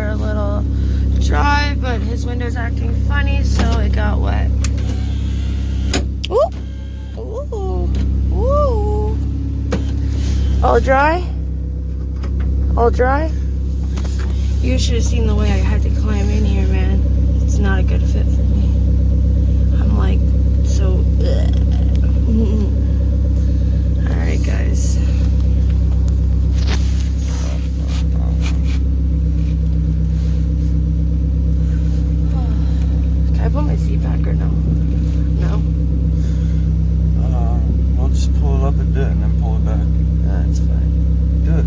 our little drive, but his window's acting funny, so it got wet. Ooh! Ooh! Ooh! All dry? All dry? You should have seen the way I had to climb in here, man. It's not a good fit for me. I'm like, so... Alright, guys. Can I put my seat back or no? No? We'll just pull it up and do it and then pull it back. That's fine. Do it.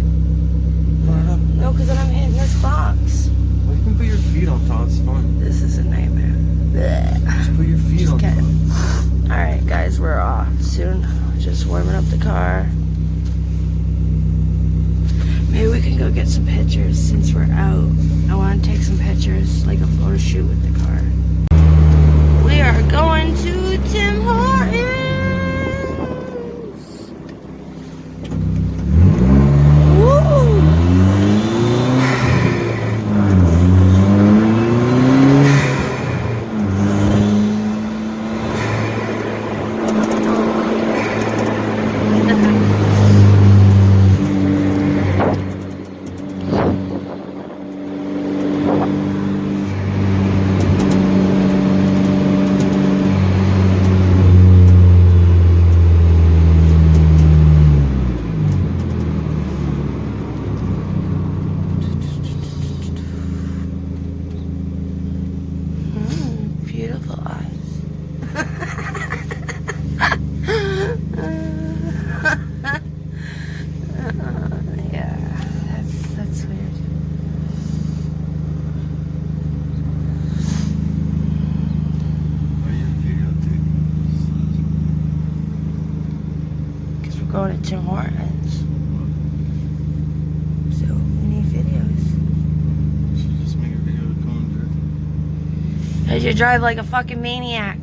Pull it up. No, because then I'm hitting this box. Well, you can put your feet on top. It's fine. This is a nightmare. Just put your feet on top. Alright, guys, we're off soon. Just warming up the car. Maybe we can go get some pictures since we're out. I want to take some pictures, like a photo shoot with the car. We are going to Tim Hortons. Woo! Beautiful eyes. Yeah, that's weird. Why are you videotaping? Because we're going to Tim Hortons. So we need videos. Should just make a video of Cohen driving. As you drive like a fucking maniac.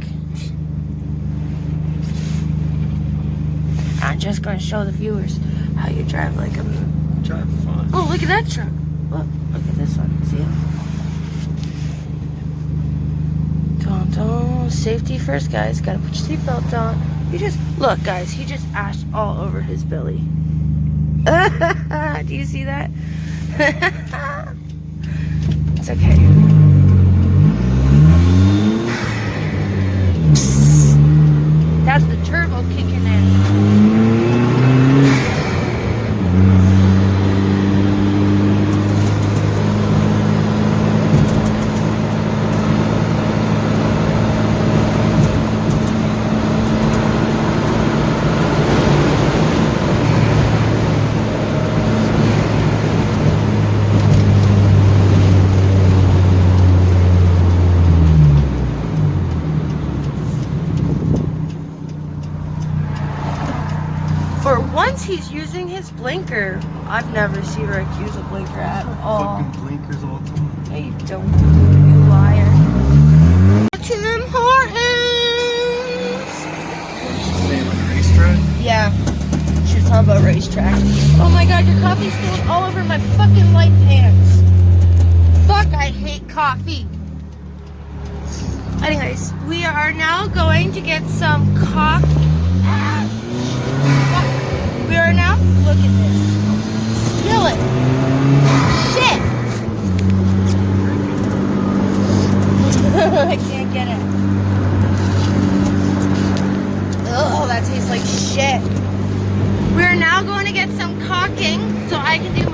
I'm just going to show the viewers how you drive like a... Drive fine. Oh, look at that truck. Look at this one. See it? Dun, dun. Safety first, guys. Gotta put your seatbelt on. You just... Look, guys. He just ashed all over his belly. Do you see that? It's okay. That's the turbo kicking in. For once he's using his blinker. I've never seen Rick use a blinker at all. Fucking blinkers all the time. No, you don't. You liar. Tim Hortons! Say like racetrack? Yeah. She's talking about racetrack. Oh my god, your coffee spilled all over my fucking light pants. Fuck, I hate coffee. Anyways, we are now going to get some We are now, look at this. Spill it. Shit. I can't get it. Oh, that tastes like shit. We are now going to get some caulking so I can do